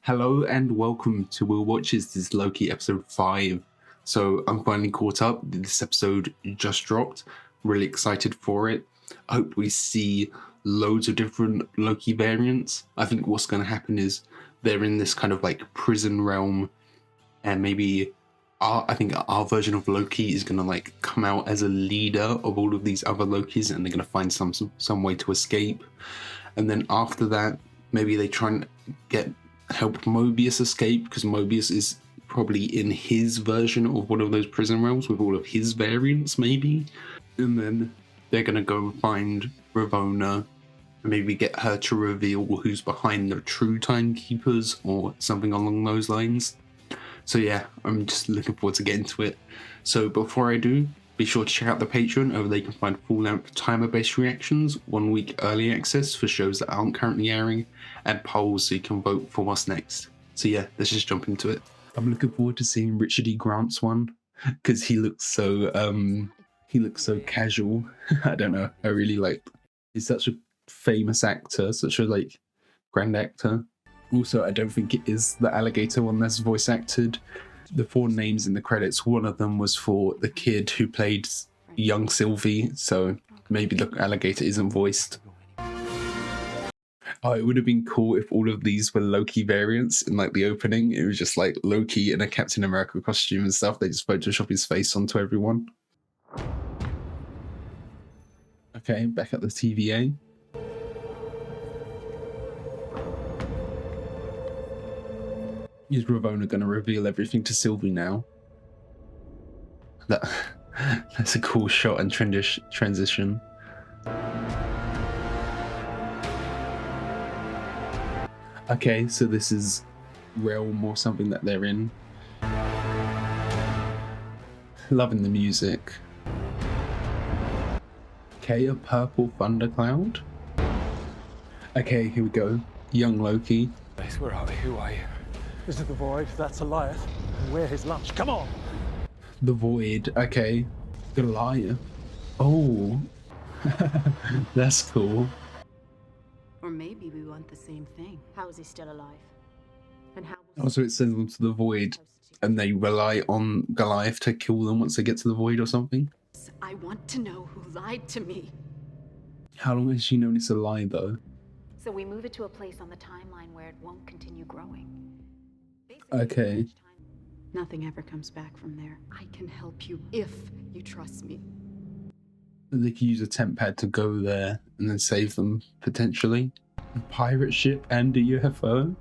Hello and welcome to Will Watches. This is Loki episode 5. So I'm finally caught up. This episode just dropped. Really excited for it. I hope we see loads of different Loki variants. I think what's going to happen is they're in this kind of like prison realm, and maybe I think our version of Loki is going to like come out as a leader of all of these other Lokis, and they're going to find some way to escape. And then after that, maybe they try and help Mobius escape, because Mobius is probably in his version of one of those prison realms with all of his variants, maybe. And then they're going to go find Ravonna and maybe get her to reveal who's behind the true timekeepers or something along those lines. So yeah, I'm just looking forward to getting to it. So before I do, be sure to check out the Patreon. Over there you can find full-length timer-based reactions, 1 week early access for shows that aren't currently airing, and polls so you can vote for what's next. So yeah, let's just jump into it. I'm looking forward to seeing Richard E. Grant's one, because he looks so casual. I don't know. I really like. He's such a famous actor, such a like grand actor. Also, I don't think it is the alligator one that's voice acted. The 4 names in the credits, one of them was for the kid who played young Sylvie, so maybe the alligator isn't voiced. Oh, it would have been cool if all of these were Loki variants in like the opening. It was just like Loki in a Captain America costume and stuff. They just Photoshop his face onto everyone. Okay, back at the TVA. Is Ravonna going to reveal everything to Sylvie now? That's a cool shot and transition. Okay, so this is Realm or something that they're in. Loving the music. Okay, a purple thundercloud. Okay, here we go. Young Loki. Where are we? Who are you? This is the Void, that's Goliath, and we're his lunch. Come on! The Void, okay. Goliath. Oh. That's cool. Or maybe we want the same thing. How is he still alive? And how Also, it sends them to the Void, and they rely on Goliath to kill them once they get to the Void or something. I want to know who lied to me. How long has she known it's a lie, though? So we move it to a place on the timeline where it won't continue growing. Okay. Nothing ever comes back from there. I can help you if you trust me. They could use a temp pad to go there and then save them, potentially. A pirate ship and a UFO?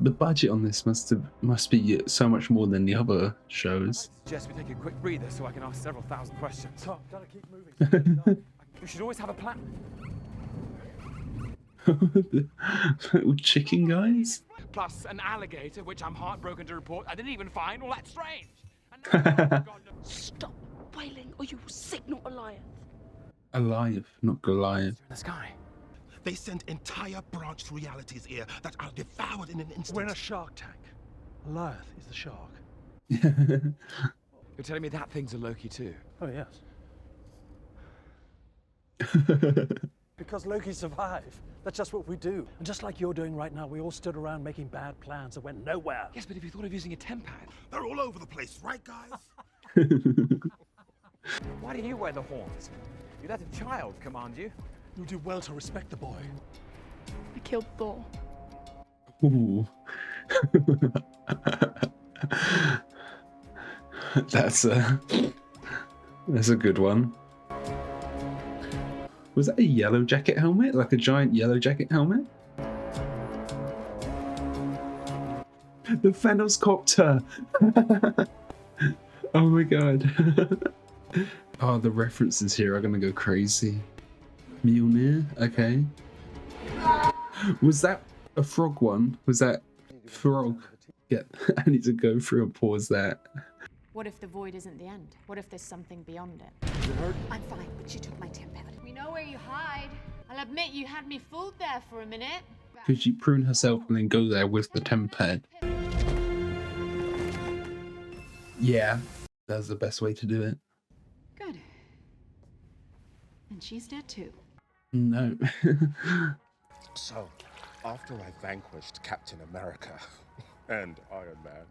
The budget on this must be so much more than the other shows. I suggest we take a quick breather so I can ask several thousand questions. Tom, gotta keep moving. We should always have a plan. The little chicken guys? Plus an alligator, which I'm heartbroken to report I didn't even find all that strange. And Stop wailing or you will signal Goliath. Alive, not Goliath. in the sky. They send entire branched realities here that are devoured in an instant. We're in a shark tank. Goliath is the shark. You're telling me that thing's a Loki too? Oh, yes. Because Loki survived. That's just what we do. And just like you're doing right now, we all stood around making bad plans that went nowhere. Yes, but if you thought of using a temp pad, They're all over the place, right, guys? why do you wear the horns? You let a child command you? You do well to respect the boy. I killed Thor. Ooh. That's a good one. Was that a yellow jacket helmet? Like a giant yellow jacket helmet? The Thanos copter! Oh my god. Oh, the references here are gonna go crazy. Mjolnir? Okay. Was that a frog one? Was that frog? Yeah, I need to go through and pause that. What if the void isn't the end? What if there's something beyond it? I'm fine, but she took my temp pad. We know where you hide. I'll admit you had me fooled there for a minute. Could she prune herself and then go there with the temp pad? Yeah, that's the best way to do it. Good. And she's dead too. No. So, After I vanquished Captain America and Iron Man,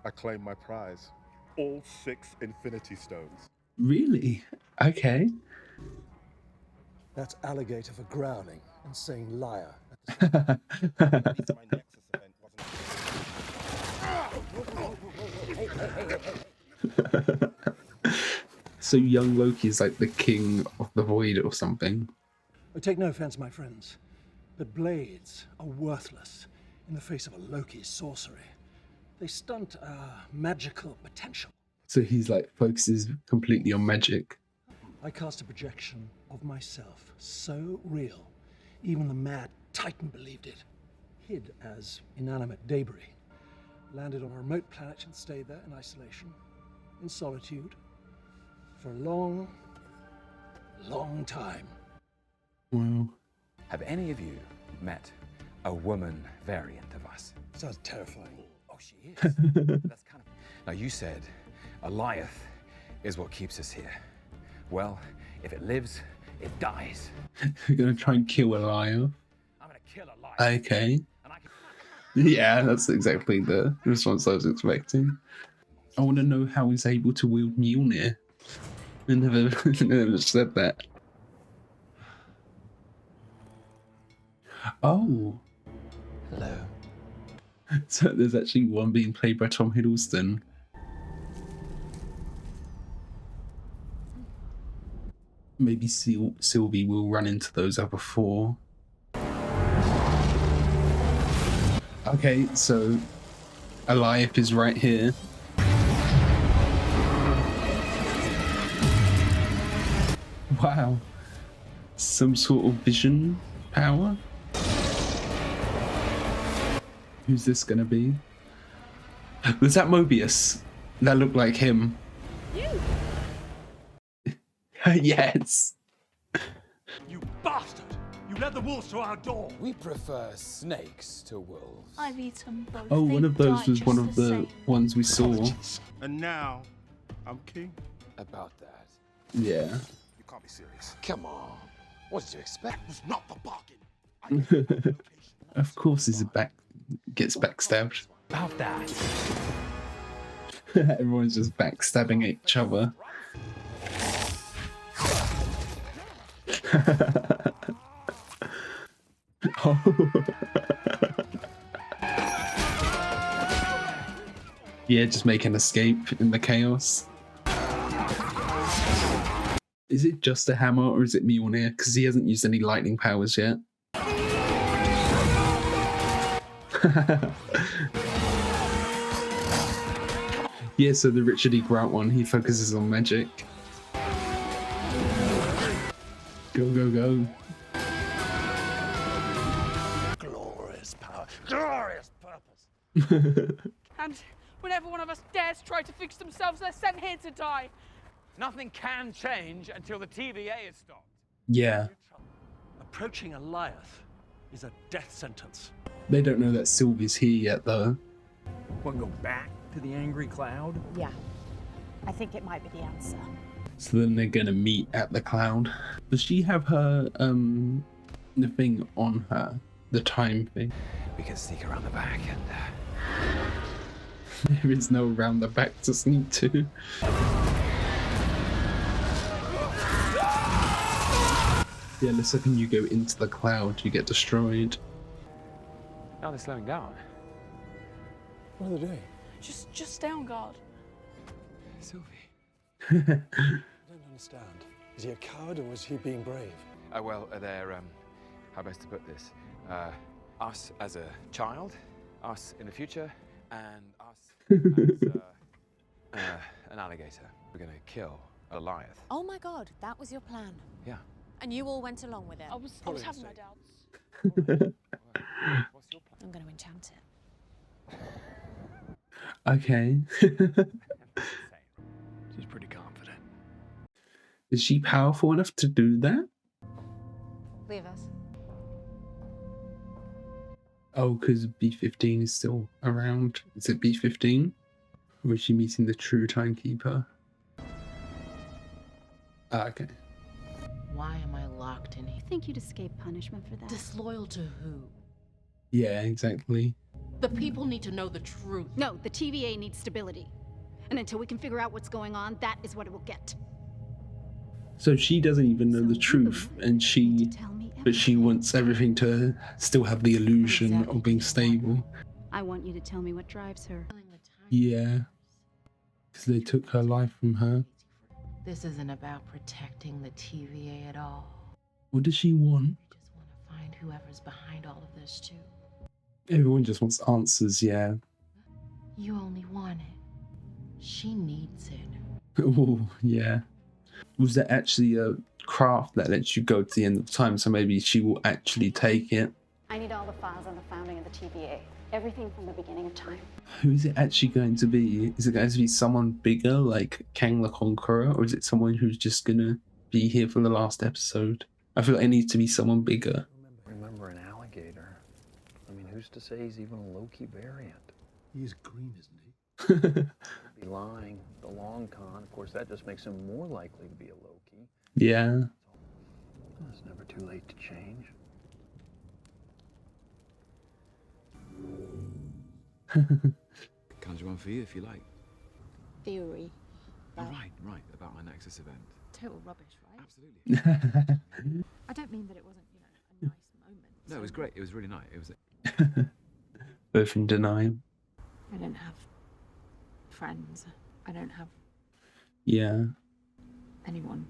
I claimed my prize. All 6 Infinity Stones. Really? Okay. That's alligator for growling and saying liar. At least my Nexus event wasn't. So young Loki is like the king of the void or something. I take no offense, my friends, but blades are worthless in the face of a Loki sorcery. They stunt our magical potential. So he's like focuses completely on magic. I cast a projection of myself so real, even the mad Titan believed it. Hid as inanimate debris. Landed on a remote planet and stayed there in isolation, in solitude, for a long, long time. Wow. Have any of you met a woman variant of us? Sounds terrifying. Oh, she is. That's kind of. Now, you said Goliath is what keeps us here. Well, if it lives, it dies. You're gonna try and kill a liar. I'm gonna kill a lion. Okay. And I can. Yeah, that's exactly the response I was expecting. I want to know how he's able to wield Mjolnir. I never said that. Oh. Hello. So there's actually one being played by Tom Hiddleston. Maybe Sylvie will run into those other 4. Okay, so Goliath is right here. Wow. Some sort of vision power? Who's this gonna be? Was that Mobius? That looked like him. Yes. You bastard! You led the wolves to our door! We prefer snakes to wolves. I've eaten both. Oh, one They of those die was one just of the same. ones we saw. And now, I'm king. About that. Yeah. You can't be serious. Come on. What did you expect? That was not the bargain. Of course, gets backstabbed. About that. Everyone's just backstabbing each other. Oh. Yeah, just make an escape in the chaos. Is it just a hammer or is it Mjolnir? Because he hasn't used any lightning powers yet. Yeah, so the Richard E. Grant one, he focuses on magic. Go, go, go. Glorious power, glorious purpose. And whenever one of us dares try to fix themselves, they're sent here to die. Nothing can change until the TVA is stopped. Yeah. Approaching Goliath is a death sentence. They don't know that Sylvie's here yet, though. Want to go back to the angry cloud? Yeah, I think it might be the answer. So then they're gonna meet at the cloud. Does she have her, the thing on her? The time thing? We can sneak around the back and. There is no round the back to sneak to. Yeah, the second you go into the cloud, you get destroyed. Now they're slowing down. What are they doing? Just stay on guard. Sylvie. I don't understand. Is he a coward or was he being brave? Well, they're, how best to put this? Us as a child, us in the future, and us as an alligator. We're gonna kill a Goliath. Oh my god, that was your plan. Yeah. And you all went along with it. I was having my doubts. What's your plan? I'm going to enchant it. Okay. She's pretty confident. Is she powerful enough to do that? Leave us. Oh, because B-15 is still around. Is it B-15? Or is she meeting the true timekeeper? Ah, okay. Why am I locked in here? Think you'd escape punishment for that? Disloyal to who? Yeah, exactly. The people need to know the truth. No, the TVA needs stability. And until we can figure out what's going on, that is what it will get. So she doesn't even know the truth, and but she wants everything to still have the illusion of being stable. I want you to tell me what drives her. Yeah, because they took her life from her. This isn't about protecting the TVA at all. What does she want? We just want to find whoever's behind all of this too. Everyone just wants answers, yeah. You only want it. She needs it. Oh, yeah. Was there actually a craft that lets you go to the end of time? So maybe she will actually take it. I need all the files on the founding of the TVA. Everything from the beginning of time. Who is it actually going to be? Is it going to be someone bigger like Kang the Conqueror? Or is it someone who's just going to be here for the last episode? I feel like it needs to be someone bigger. Remember an alligator? I mean, who's to say he's even a Loki variant? He's green, isn't he? Be lying. The long con, of course, that just makes him more likely to be a Loki. Yeah. Well, it's never too late to change. Conjure one for you if you like. Theory. Oh, right, about my Nexus event. Total rubbish, right? Absolutely. I don't mean that it wasn't, a nice moment. No, it was great. It was really nice. It was. Both in denial. I don't have friends. I don't have Yeah. anyone.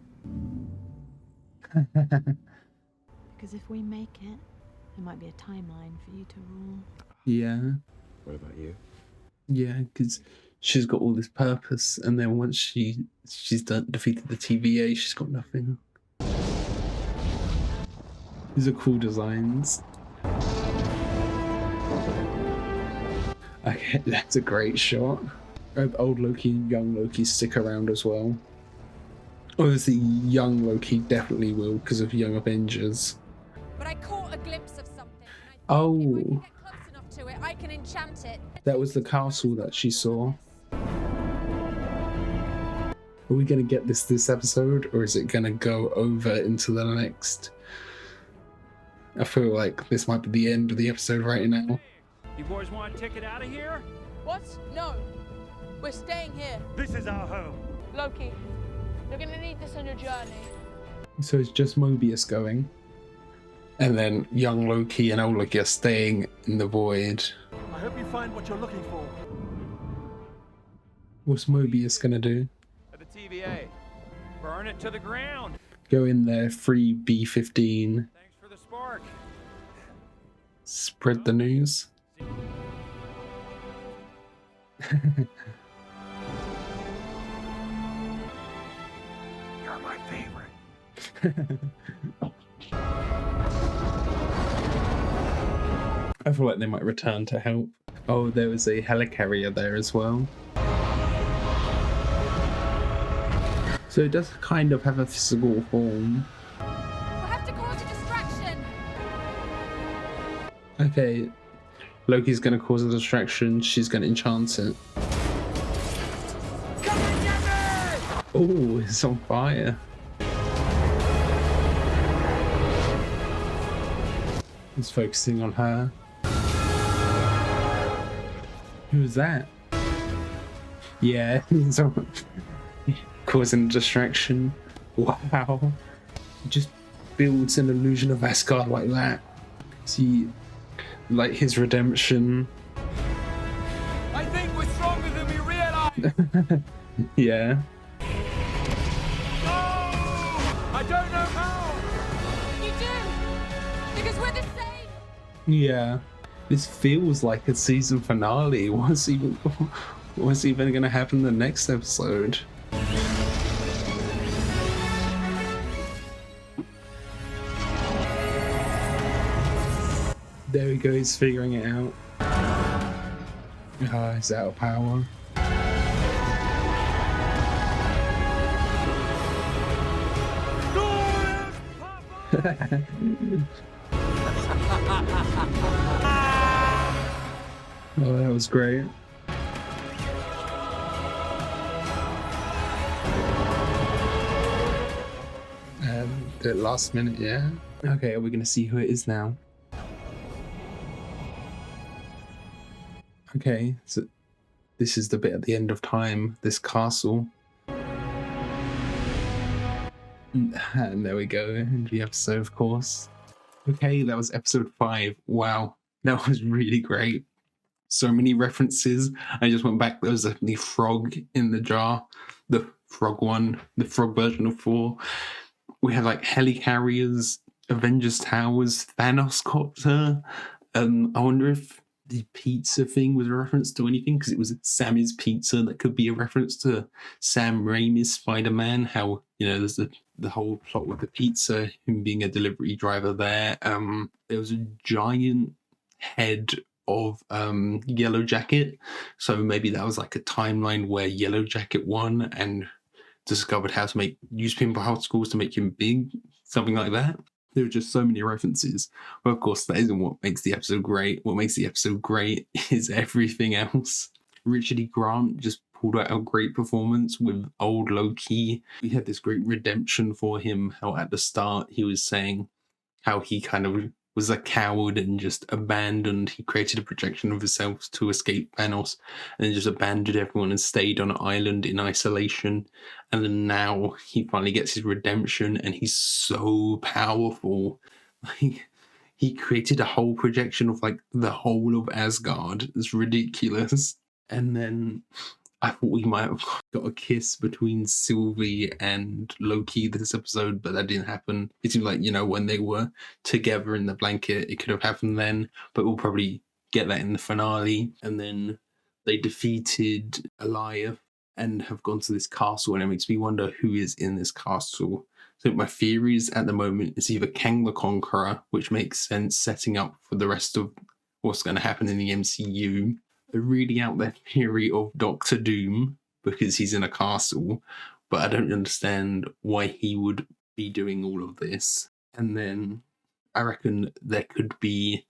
Because if we make it, there might be a timeline for you to rule. Yeah. What about you? Yeah, because she's got all this purpose, and then once she's defeated the TVA, she's got nothing. These are cool designs. Okay, that's a great shot. I hope old Loki and young Loki stick around as well. Obviously, young Loki definitely will because of Young Avengers. But I caught a glimpse of something. Oh. If I can get close enough to it, I can enchant it. That was the castle that she saw. Are we going to get this episode, or is it going to go over into the next? I feel like this might be the end of the episode right now. You boys want a ticket out of here? What? No. We're staying here. This is our home. Loki, you're gonna need this on your journey. So it's just Mobius going. And then young Loki and old Loki are staying in the void. I hope you find what you're looking for. What's Mobius going to do? At the TVA. Burn it to the ground. Go in there, free B-15. Thanks for the spark. Spread the news. You're my favorite. I feel like they might return to help. Oh, there was a helicarrier there as well. So it does kind of have a physical form. We'll have to cause a distraction. Okay, Loki's gonna cause a distraction, she's gonna enchant it. Oh, it's on fire. He's focusing on her. Who's that? Yeah, he's causing a distraction. Wow. He just builds an illusion of Asgard like that. See, like his redemption. I think we're stronger than we realize. Yeah. I don't know how. You do, because we're the same. Yeah. This feels like a season finale. What's even gonna happen in the next episode? There we go, he's figuring it out. Ah, he's out of power. Oh, that was great. The last minute, yeah? Okay, are we gonna see who it is now? Okay, so this is the bit at the end of time, this castle. And there we go, end of the episode, of course. Okay, that was episode 5. Wow, that was really great. So many references. I just went back. There was the frog in the jar, the frog one, the frog version of 4. We had like helicarriers, Avengers Towers, Thanos copter. I wonder if the pizza thing was a reference to anything, because it was Sammy's pizza. That could be a reference to Sam Raimi's Spider-Man. How, you know, there's the whole plot with the pizza, him being a delivery driver there. There was a giant head of Yellow Jacket, so maybe that was like a timeline where Yellow Jacket won and discovered how to use pinball particles to make him big, something like that. There were just so many references. But of course, that isn't what makes the episode great. What makes the episode great is everything else. Richard E. Grant just pulled out a great performance with old Loki. We had this great redemption for him, how at the start he was saying how he kind of was a coward and just abandoned. He created a projection of himself to escape Thanos and then just abandoned everyone and stayed on an island in isolation. And then now he finally gets his redemption and he's so powerful. Like, he created a whole projection of like the whole of Asgard. It's ridiculous. And then I thought we might have got a kiss between Sylvie and Loki this episode, but that didn't happen. It seemed like, you know, when they were together in the blanket, it could have happened then, but we'll probably get that in the finale. And then they defeated Eliath and have gone to this castle, and it makes me wonder who is in this castle. So my theories at the moment is either Kang the Conqueror, which makes sense setting up for the rest of what's going to happen in the MCU. A really out there theory of Doctor Doom, because he's in a castle, but I don't understand why he would be doing all of this. And then I reckon there could be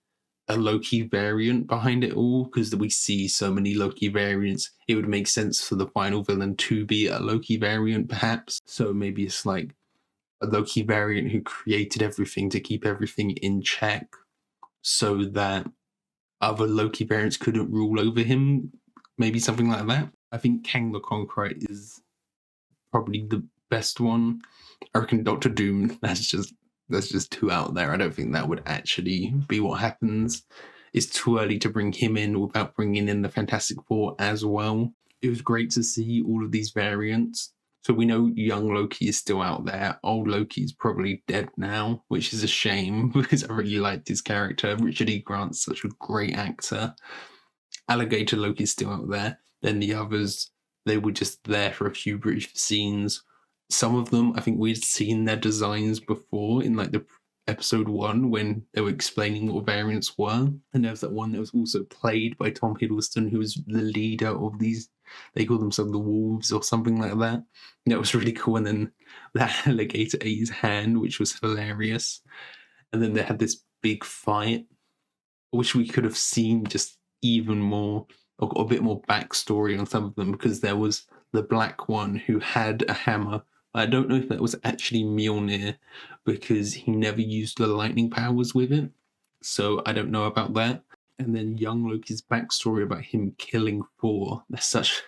a Loki variant behind it all, because we see so many Loki variants. It would make sense for the final villain to be a Loki variant, perhaps. So maybe it's like a Loki variant who created everything to keep everything in check so that other Loki variants couldn't rule over him, maybe something like that. I think Kang the Conqueror is probably the best one. I reckon Doctor Doom, that's just too out there. I don't think that would actually be what happens. It's too early to bring him in without bringing in the Fantastic Four as well. It was great to see all of these variants. So we know young Loki is still out there. Old Loki is probably dead now, which is a shame because I really liked his character. Richard E. Grant's such a great actor. Alligator Loki's still out there. Then the others, they were just there for a few brief scenes. Some of them, I think we'd seen their designs before in like the episode 1 when they were explaining what variants were. And there was that one that was also played by Tom Hiddleston, who was the leader of these. They call themselves the Wolves or something like that. And that was really cool. And then that alligator ate his hand, which was hilarious. And then they had this big fight, which we could have seen just even more, or got a bit more backstory on some of them, because there was the black one who had a hammer. I don't know if that was actually Mjolnir, because he never used the lightning powers with it. So I don't know about that. And then young Loki's backstory about him killing Thor. That's such...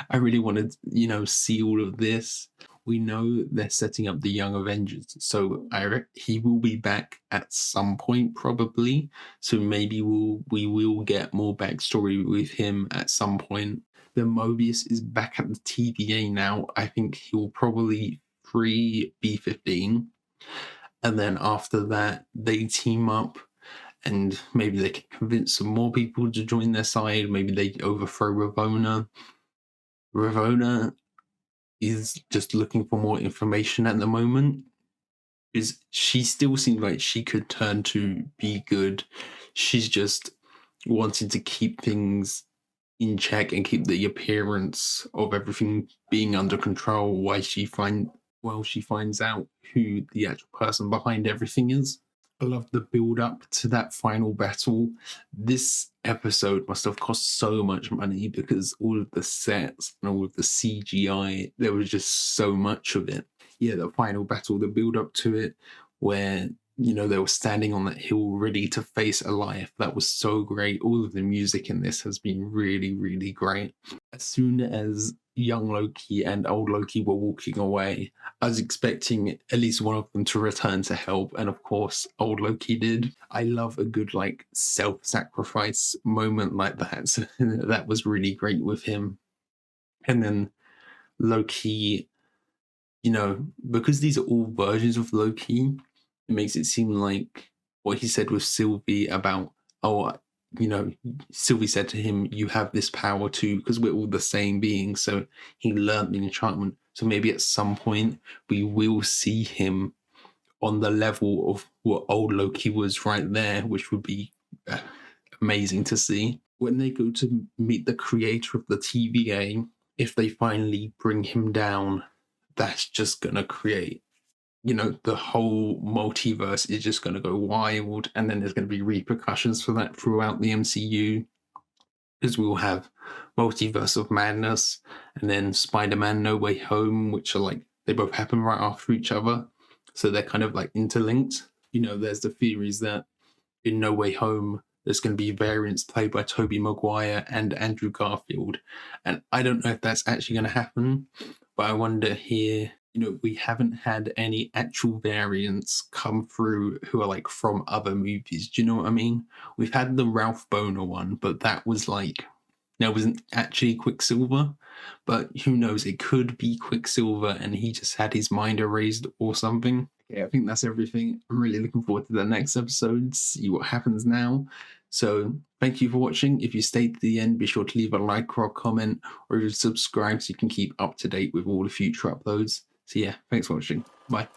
I really wanted to, see all of this. We know they're setting up the Young Avengers, so he will be back at some point, probably. So maybe we will get more backstory with him at some point. Then Mobius is back at the TVA now. I think he will probably free B-15. And then after that, they team up and maybe they can convince some more people to join their side. Maybe they overthrow Ravonna. Ravonna is just looking for more information at the moment. She still seems like she could turn to be good. She's just wanting to keep things in check and keep the appearance of everything being under control while she finds out who the actual person behind everything is. I love the build up to that final battle. This episode must have cost so much money because all of the sets and all of the CGI, there was just so much of it. Yeah, the final battle, the build up to it, where they were standing on that hill ready to face a life. That was so great. All of the music in this has been really, really great. As soon as young Loki and old Loki were walking away, I was expecting at least one of them to return to help, and of course old Loki did. I love a good like self-sacrifice moment like that. So that was really great with him. And then Loki, because these are all versions of Loki, it makes it seem like what he said with Sylvie about, Sylvie said to him, you have this power too, because we're all the same being. So he learned the enchantment. So maybe at some point we will see him on the level of what old Loki was right there, which would be amazing to see. When they go to meet the creator of the TV game, if they finally bring him down, that's just going to create, the whole multiverse is just going to go wild, and then there's going to be repercussions for that throughout the MCU, because we will have Multiverse of Madness and then Spider-Man No Way Home, which are like, they both happen right after each other, so they're kind of like interlinked. There's the theories that in No Way Home there's going to be variants played by Tobey Maguire and Andrew Garfield, and I don't know if that's actually going to happen, but I wonder here, we haven't had any actual variants come through who are like from other movies. Do you know what I mean? We've had the Ralph Boner one, but that was like, that wasn't actually Quicksilver, but who knows? It could be Quicksilver and he just had his mind erased or something. Okay, I think that's everything. I'm really looking forward to the next episode, see what happens now. So thank you for watching. If you stayed to the end, be sure to leave a like or a comment, or subscribe so you can keep up to date with all the future uploads. So yeah, thanks for watching. Bye.